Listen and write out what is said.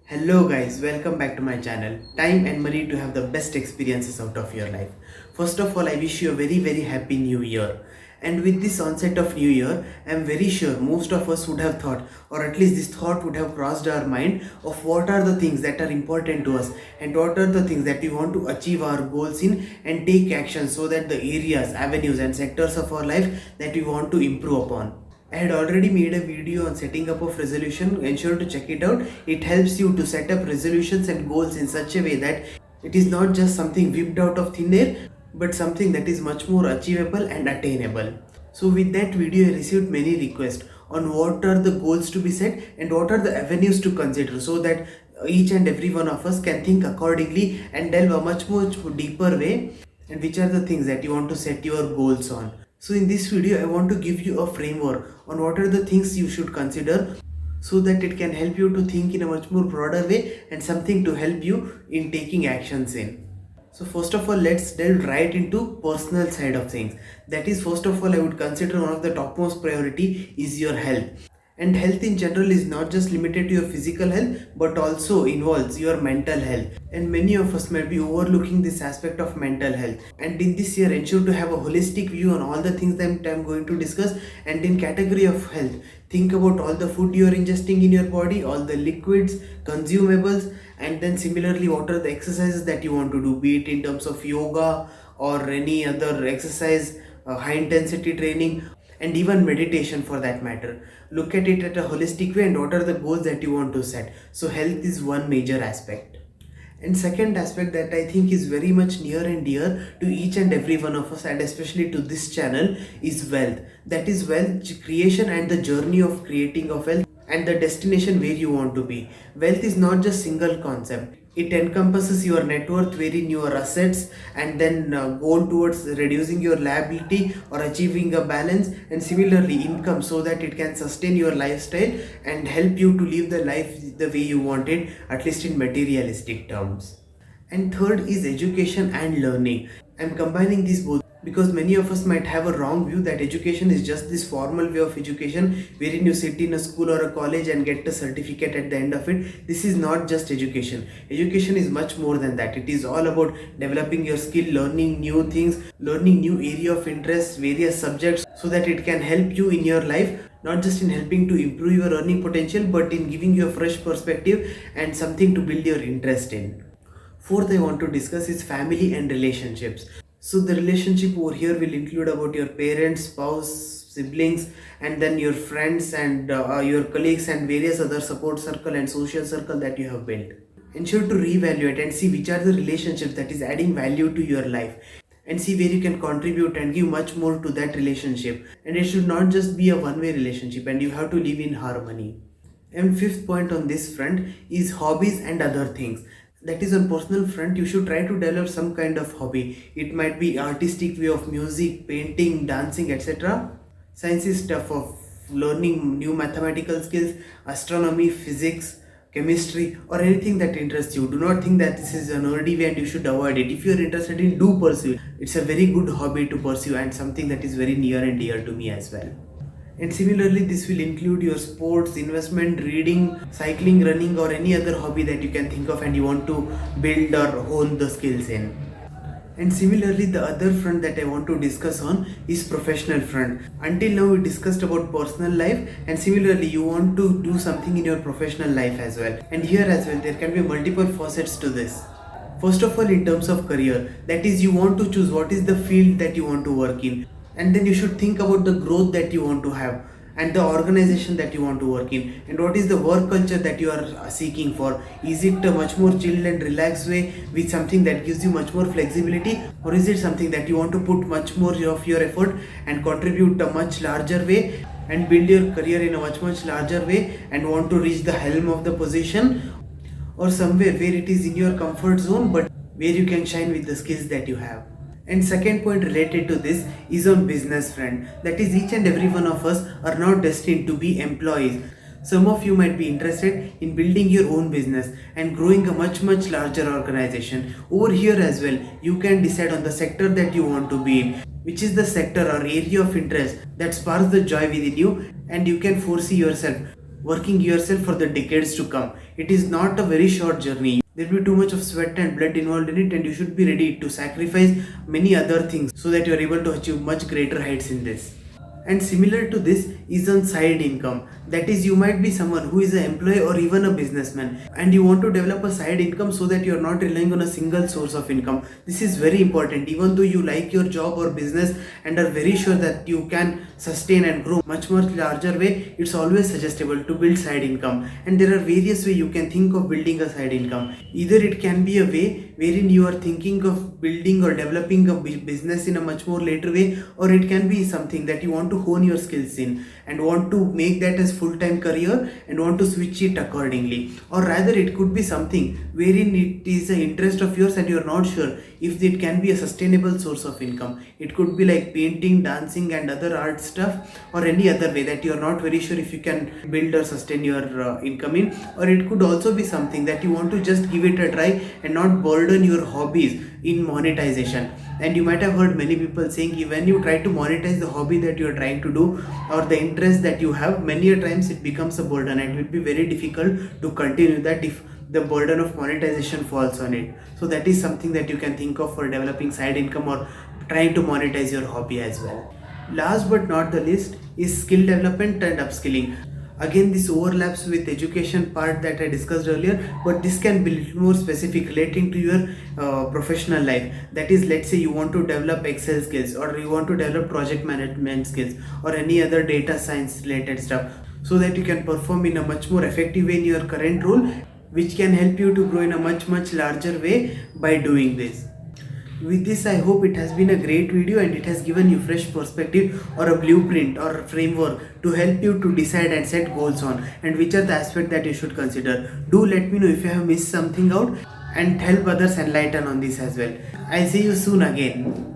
Hello guys, welcome back to my channel. Time and money to have the best experiences out of your life. First of all, I wish you a very happy new year. And with this onset of new year, I am very sure most of us would have thought, or at least this thought would have crossed our mind of what are the things that are important to us and what are the things that we want to achieve our goals in and take action so that the areas, avenues and sectors of our life that we want to improve upon. I had already made a video on setting up of resolution. Ensure to check it out. It helps you to set up resolutions and goals in such a way that it is not just something whipped out of thin air, but something that is much more achievable and attainable. So with that video, I received many requests on what are the goals to be set and what are the avenues to consider so that each and every one of us can think accordingly and delve a much deeper way, and which are the things that you want to set your goals on. So in this video, I want to give you a framework on what are the things you should consider so that it can help you to think in a much more broader way and something to help you in taking actions in. So first of all, let's delve right into personal side of things. That is, first of all, I would consider one of the topmost priority is your health. And health in general is not just limited to your physical health but also involves your mental health. And many of us might be overlooking this aspect of mental health. And in this year, ensure to have a holistic view on all the things that I'm going to discuss. And in category of health, think about all the food you are ingesting in your body, all the liquids, consumables, and then similarly what are the exercises that you want to do, be it in terms of yoga or any other exercise, high intensity training, and even meditation for that matter. Look at it at a holistic way and what are the goals that you want to set. So health is one major aspect. And second aspect that I think is very much near and dear to each and every one of us and especially to this channel is wealth. That is wealth creation and the journey of creating of wealth and the destination where you want to be. Wealth is not just single concept. It encompasses your net worth wherein your assets and then goal towards reducing your liability or achieving a balance, and similarly income so that it can sustain your lifestyle and help you to live the life the way you want it, at least in materialistic terms. And third is education and learning. I'm combining these both because many of us might have a wrong view that education is just this formal way of education wherein you sit in a school or a college and get a certificate at the end of it. This is not just education. Education is much more than that. It is all about developing your skill, learning new things, learning new area of interest, various subjects so that it can help you in your life, not just in helping to improve your earning potential but in giving you a fresh perspective and something to build your interest in. Fourth, I want to discuss is family and relationships. So the relationship over here will include about your parents, spouse, siblings, and then your friends and your colleagues and various other support circle and social circle that you have built. Ensure to reevaluate and see which are the relationships that is adding value to your life and see where you can contribute and give much more to that relationship. And it should not just be a one-way relationship and you have to live in harmony. And fifth point on this front is hobbies and other things. That is, on personal front, you should try to develop some kind of hobby. It might be artistic way of music, painting, dancing, etc. Science is stuff of learning new mathematical skills, astronomy, physics, chemistry, or anything that interests you. Do not think that this is an nerdy way and you should avoid it. If you are interested in, do pursue it. It's a very good hobby to pursue and something that is very near and dear to me as well. And similarly, this will include your sports, investment, reading, cycling, running, or any other hobby that you can think of and you want to build or hone the skills in. And similarly, the other front that I want to discuss on is professional front. Until now, we discussed about personal life, and similarly, you want to do something in your professional life as well. And here as well, there can be multiple facets to this. First of all, in terms of career, that is, you want to choose what is the field that you want to work in, and then you should think about the growth that you want to have and the organization that you want to work in and what is the work culture that you are seeking for. Is it a much more chilled and relaxed way with something that gives you much more flexibility, or is it something that you want to put much more of your effort and contribute a much larger way and build your career in a much larger way and want to reach the helm of the position, or somewhere where it is in your comfort zone but where you can shine with the skills that you have. And second point related to this is on business front. That is, each and every one of us are not destined to be employees. Some of you might be interested in building your own business and growing a much larger organization. Over here as well, you can decide on the sector that you want to be in, which is the sector or area of interest that sparks the joy within you, and you can foresee yourself working yourself for the decades to come. It is not a very short journey. There will be too much of sweat and blood involved in it, and you should be ready to sacrifice many other things so that you are able to achieve much greater heights in this. And similar to this is on side income. That is, you might be someone who is an employee or even a businessman, and you want to develop a side income so that you are not relying on a single source of income. This is very important. Even though you like your job or business and are very sure that you can sustain and grow much larger way, it's always suggestible to build side income. And there are various ways you can think of building a side income. Either it can be a way wherein you are thinking of building or developing a business in a much more later way, or it can be something that you want to hone your skills in and want to make that as full-time career and want to switch it accordingly. Or rather, it could be something wherein it is an interest of yours and you're not sure if it can be a sustainable source of income. It could be like painting, dancing and other art stuff, or any other way that you're not very sure if you can build or sustain your income in. Or it could also be something that you want to just give it a try and not burden your hobbies in monetization. And you might have heard many people saying when you try to monetize the hobby that you are trying to do or the interest that you have, many a times it becomes a burden and it will be very difficult to continue that if the burden of monetization falls on it. So that is something that you can think of for developing side income or trying to monetize your hobby as well. Last but not the least is skill development and upskilling. Again, this overlaps with education part that I discussed earlier, but this can be a little more specific relating to your professional life. That is, let's say you want to develop Excel skills, or you want to develop project management skills, or any other data science related stuff, so that you can perform in a much more effective way in your current role, which can help you to grow in a much larger way by doing this. With this, I hope it has been a great video and it has given you fresh perspective or a blueprint or a framework to help you to decide and set goals on, and which are the aspects that you should consider. Do let me know if you have missed something out and help others enlighten on this as well. I'll see you soon again.